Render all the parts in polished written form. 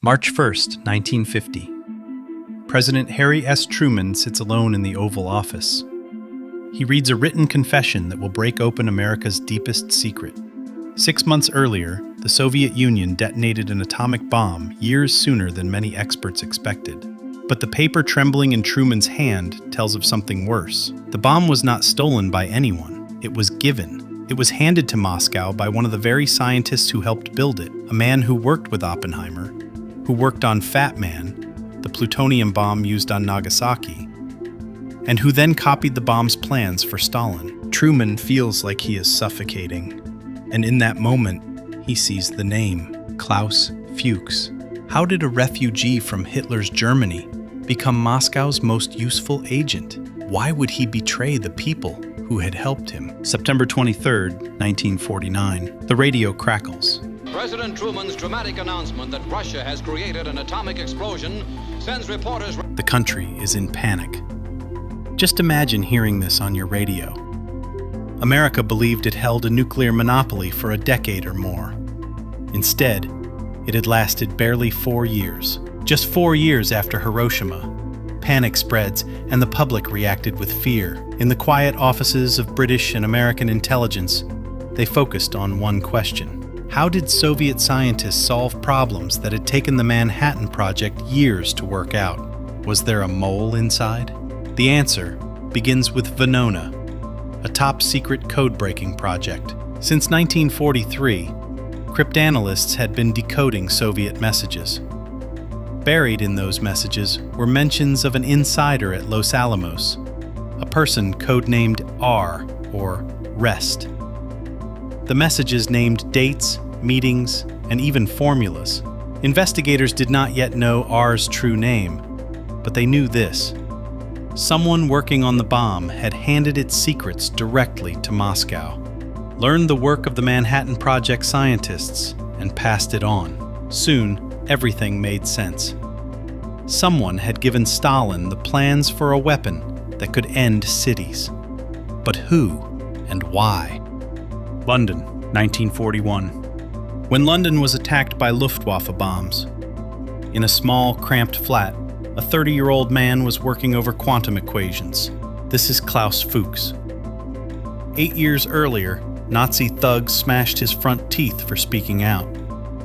March 1st, 1950. President Harry S. Truman sits alone in the Oval Office. He reads a written confession that will break open America's deepest secret. 6 months earlier, the Soviet Union detonated an atomic bomb years sooner than many experts expected. But the paper trembling in Truman's hand tells of something worse. The bomb was not stolen by anyone. It was given. It was handed to Moscow by one of the very scientists who helped build it, a man who worked with Oppenheimer, who worked on Fat Man, the plutonium bomb used on Nagasaki, and who then copied the bomb's plans for Stalin. Truman feels like he is suffocating, and in that moment, he sees the name, Klaus Fuchs. How did a refugee from Hitler's Germany become Moscow's most useful agent? Why would he betray the people who had helped him? September 23, 1949. The radio crackles. President Truman's dramatic announcement that Russia has created an atomic explosion sends reporters... The country is in panic. Just imagine hearing this on your radio. America believed it held a nuclear monopoly for a decade or more. Instead, it had lasted barely 4 years. Just 4 years after Hiroshima, panic spreads and the public reacted with fear. In the quiet offices of British and American intelligence, they focused on one question. How did Soviet scientists solve problems that had taken the Manhattan Project years to work out? Was there a mole inside? The answer begins with Venona, a top-secret code-breaking project. Since 1943, cryptanalysts had been decoding Soviet messages. Buried in those messages were mentions of an insider at Los Alamos, a person codenamed R, or Rest. The messages named dates, meetings, and even formulas. Investigators did not yet know R's true name, but they knew this. Someone working on the bomb had handed its secrets directly to Moscow, learned the work of the Manhattan Project scientists, and passed it on. Soon, everything made sense. Someone had given Stalin the plans for a weapon that could end cities. But who and why? London, 1941. When London was attacked by Luftwaffe bombs, in a small, cramped flat, a 30-year-old man was working over quantum equations. This is Klaus Fuchs. 8 years earlier, Nazi thugs smashed his front teeth for speaking out.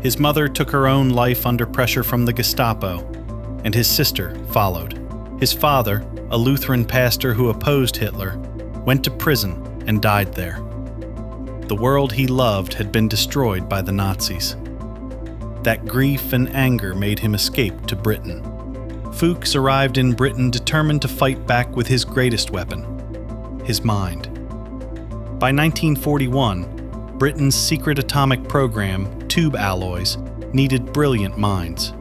His mother took her own life under pressure from the Gestapo, and his sister followed. His father, a Lutheran pastor who opposed Hitler, went to prison and died there. The world he loved had been destroyed by the Nazis. That grief and anger made him escape to Britain. Fuchs arrived in Britain determined to fight back with his greatest weapon, his mind. By 1941, Britain's secret atomic program, tube alloys, needed brilliant minds.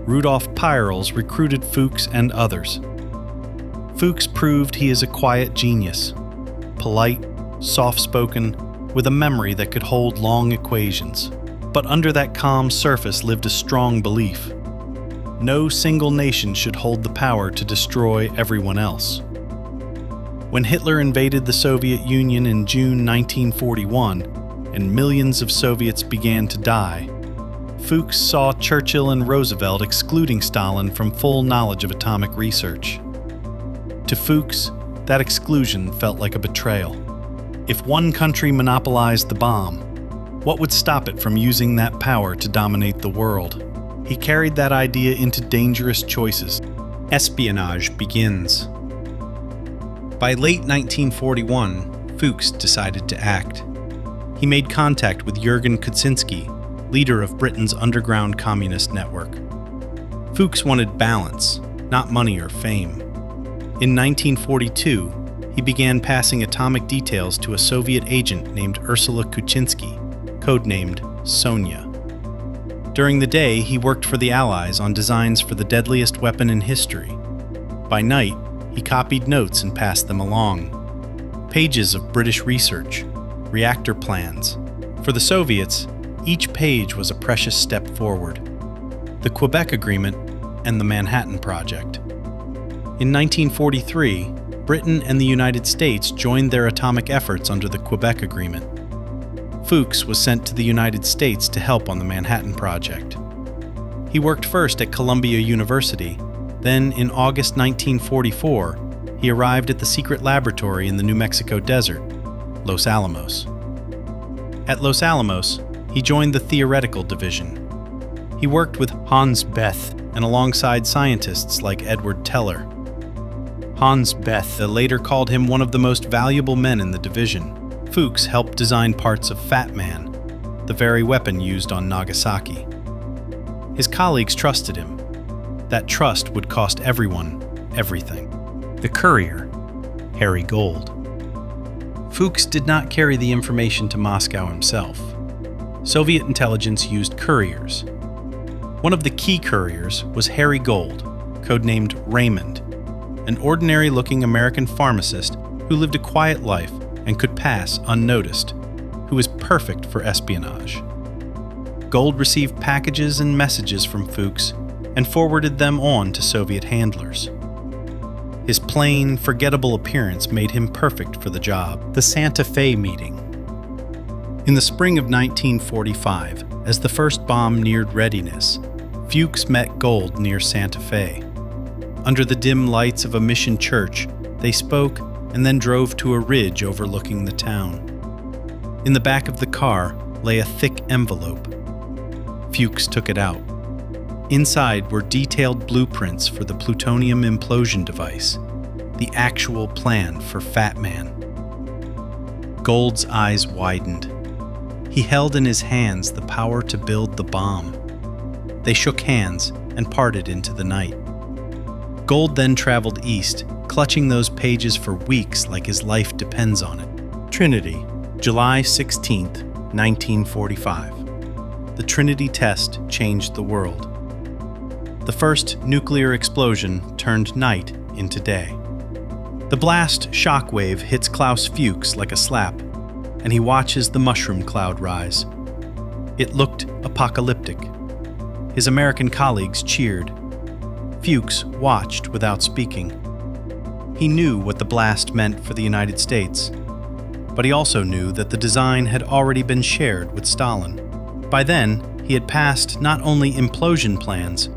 Rudolf Peierls recruited Fuchs and others. Fuchs proved he is a quiet genius, polite, soft-spoken, with a memory that could hold long equations. But under that calm surface lived a strong belief. No single nation should hold the power to destroy everyone else. When Hitler invaded the Soviet Union in June 1941, and millions of Soviets began to die, Fuchs saw Churchill and Roosevelt excluding Stalin from full knowledge of atomic research. To Fuchs, that exclusion felt like a betrayal. If one country monopolized the bomb, what would stop it from using that power to dominate the world? He carried that idea into dangerous choices. Espionage begins. By late 1941, Fuchs decided to act. He made contact with Jurgen Kuczynski, leader of Britain's underground communist network. Fuchs wanted balance, not money or fame. In 1942, he began passing atomic details to a Soviet agent named Ursula Kuczynski, codenamed Sonia. During the day, he worked for the Allies on designs for the deadliest weapon in history. By night, he copied notes and passed them along. Pages of British research, reactor plans. For the Soviets, each page was a precious step forward. The Quebec Agreement and the Manhattan Project. In 1943, Britain and the United States joined their atomic efforts under the Quebec Agreement. Fuchs was sent to the United States to help on the Manhattan Project. He worked first at Columbia University. Then, in August 1944, he arrived at the secret laboratory in the New Mexico desert, Los Alamos. At Los Alamos, he joined the theoretical division. He worked with Hans Bethe and alongside scientists like Edward Teller. Hans Bethe later called him one of the most valuable men in the division. Fuchs helped design parts of Fat Man, the very weapon used on Nagasaki. His colleagues trusted him. That trust would cost everyone everything. The courier, Harry Gold. Fuchs did not carry the information to Moscow himself. Soviet intelligence used couriers. One of the key couriers was Harry Gold, codenamed Raymond, an ordinary-looking American pharmacist who lived a quiet life and could pass unnoticed, who was perfect for espionage. Gold received packages and messages from Fuchs and forwarded them on to Soviet handlers. His plain, forgettable appearance made him perfect for the job. The Santa Fe meeting. In the spring of 1945, as the first bomb neared readiness, Fuchs met Gold near Santa Fe. Under the dim lights of a mission church, they spoke and then drove to a ridge overlooking the town. In the back of the car lay a thick envelope. Fuchs took it out. Inside were detailed blueprints for the plutonium implosion device, the actual plan for Fat Man. Gold's eyes widened. He held in his hands the power to build the bomb. They shook hands and parted into the night. Gold then traveled east, clutching those pages for weeks like his life depends on it. Trinity, July 16, 1945. The Trinity test changed the world. The first nuclear explosion turned night into day. The blast shockwave hits Klaus Fuchs like a slap, and he watches the mushroom cloud rise. It looked apocalyptic. His American colleagues cheered. Fuchs watched without speaking. He knew what the blast meant for the United States, but he also knew that the design had already been shared with Stalin. By then, he had passed not only implosion plans,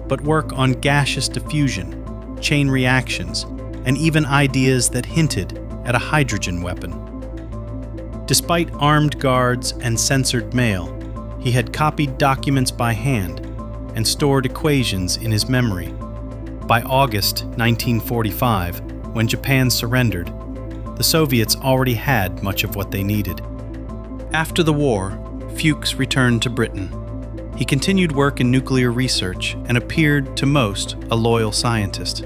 but work on gaseous diffusion, chain reactions, and even ideas that hinted at a hydrogen weapon. Despite armed guards and censored mail, he had copied documents by hand and stored equations in his memory. By August 1945, when Japan surrendered, the Soviets already had much of what they needed. After the war, Fuchs returned to Britain. He continued work in nuclear research and appeared, to most, a loyal scientist.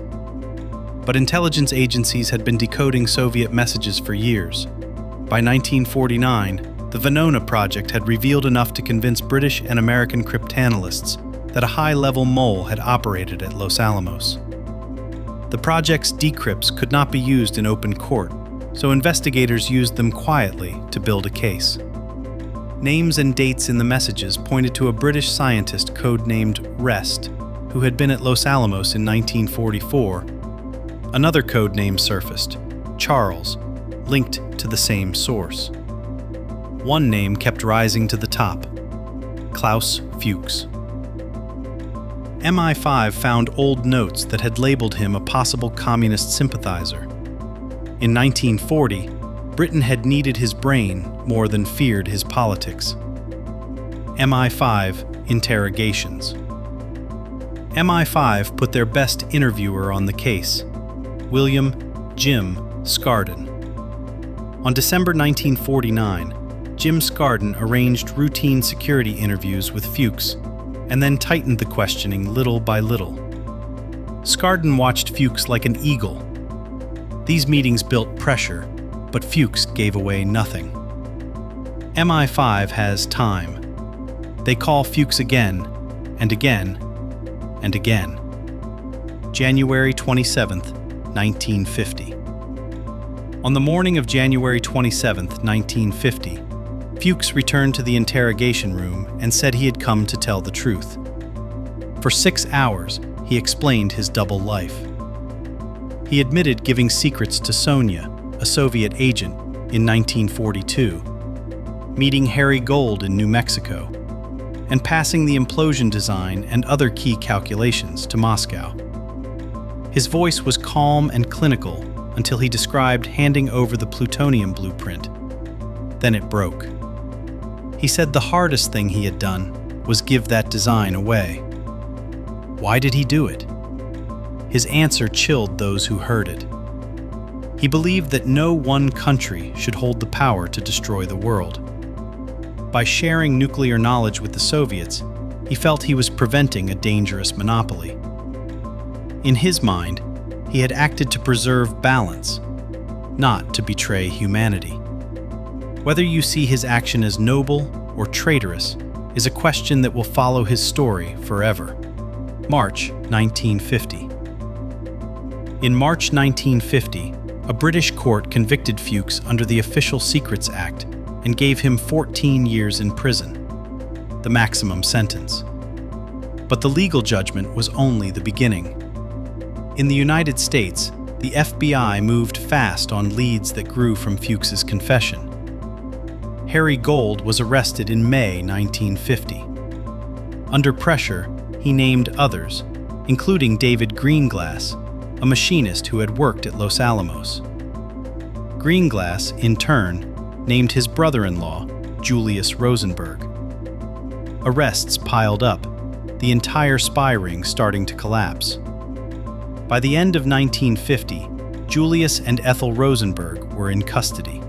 But intelligence agencies had been decoding Soviet messages for years. By 1949, the Venona project had revealed enough to convince British and American cryptanalysts that a high-level mole had operated at Los Alamos. The project's decrypts could not be used in open court, so investigators used them quietly to build a case. Names and dates in the messages pointed to a British scientist codenamed Rest, who had been at Los Alamos in 1944. Another code name surfaced, Charles, linked to the same source. One name kept rising to the top, Klaus Fuchs. MI5 found old notes that had labeled him a possible communist sympathizer. In 1940, Britain had needed his brain more than feared his politics. MI5 interrogations. MI5 put their best interviewer on the case, William Jim Scardon. On December 1949, Jim Scardon arranged routine security interviews with Fuchs and then tightened the questioning little by little. Scardon watched Fuchs like an eagle. These meetings built pressure, but Fuchs gave away nothing. MI5 has time. They call Fuchs again, and again, and again. January 27, 1950. On the morning of January 27, 1950, Fuchs returned to the interrogation room and said he had come to tell the truth. For 6 hours, he explained his double life. He admitted giving secrets to Sonia, a Soviet agent, in 1942, meeting Harry Gold in New Mexico, and passing the implosion design and other key calculations to Moscow. His voice was calm and clinical until he described handing over the plutonium blueprint. Then it broke. He said the hardest thing he had done was give that design away. Why did he do it? His answer chilled those who heard it. He believed that no one country should hold the power to destroy the world. By sharing nuclear knowledge with the Soviets, he felt he was preventing a dangerous monopoly. In his mind, he had acted to preserve balance, not to betray humanity. Whether you see his action as noble or traitorous is a question that will follow his story forever. March 1950. In March 1950, a British court convicted Fuchs under the Official Secrets Act and gave him 14 years in prison, the maximum sentence. But the legal judgment was only the beginning. In the United States, the FBI moved fast on leads that grew from Fuchs's confession. Harry Gold was arrested in May 1950. Under pressure, he named others, including David Greenglass, a machinist who had worked at Los Alamos. Greenglass, in turn, named his brother-in-law, Julius Rosenberg. Arrests piled up, the entire spy ring starting to collapse. By the end of 1950, Julius and Ethel Rosenberg were in custody.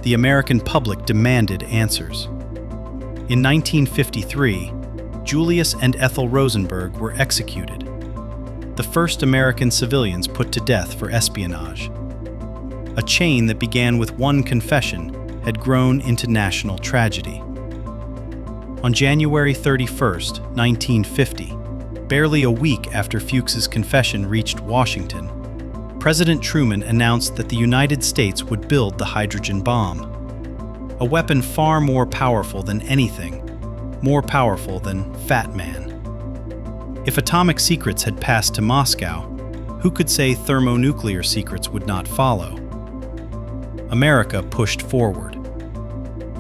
The American public demanded answers. In 1953, Julius and Ethel Rosenberg were executed, the first American civilians put to death for espionage. A chain that began with one confession had grown into national tragedy. On January 31, 1950, barely a week after Fuchs's confession reached Washington, President Truman announced that the United States would build the hydrogen bomb, a weapon far more powerful than anything, more powerful than Fat Man. If atomic secrets had passed to Moscow, who could say thermonuclear secrets would not follow? America pushed forward.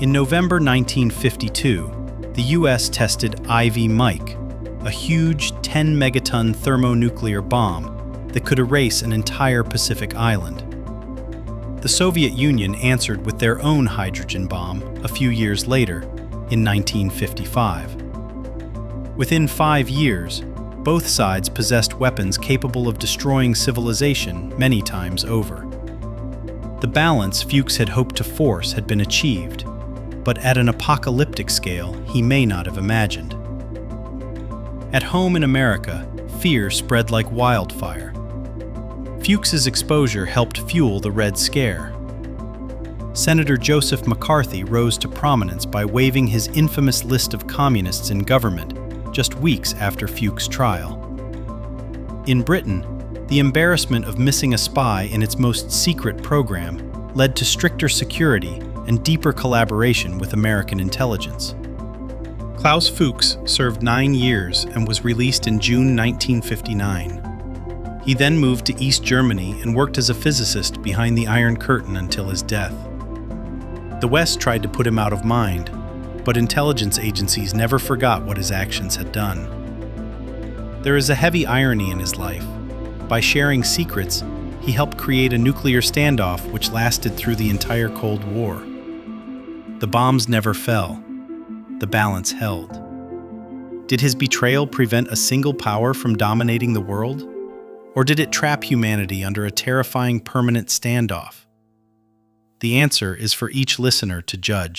In November 1952, the U.S. tested Ivy Mike, a huge 10-megaton thermonuclear bomb that could erase an entire Pacific island. The Soviet Union answered with their own hydrogen bomb a few years later, in 1955. Within 5 years, both sides possessed weapons capable of destroying civilization many times over. The balance Fuchs had hoped to force had been achieved, but at an apocalyptic scale he may not have imagined. At home in America, fear spread like wildfire. Fuchs's exposure helped fuel the Red Scare. Senator Joseph McCarthy rose to prominence by waiving his infamous list of communists in government just weeks after Fuchs' trial. In Britain, the embarrassment of missing a spy in its most secret program led to stricter security and deeper collaboration with American intelligence. Klaus Fuchs served 9 years and was released in June 1959. He then moved to East Germany and worked as a physicist behind the Iron Curtain until his death. The West tried to put him out of mind, but intelligence agencies never forgot what his actions had done. There is a heavy irony in his life. By sharing secrets, he helped create a nuclear standoff which lasted through the entire Cold War. The bombs never fell. The balance held. Did his betrayal prevent a single power from dominating the world? Or did it trap humanity under a terrifying permanent standoff? The answer is for each listener to judge.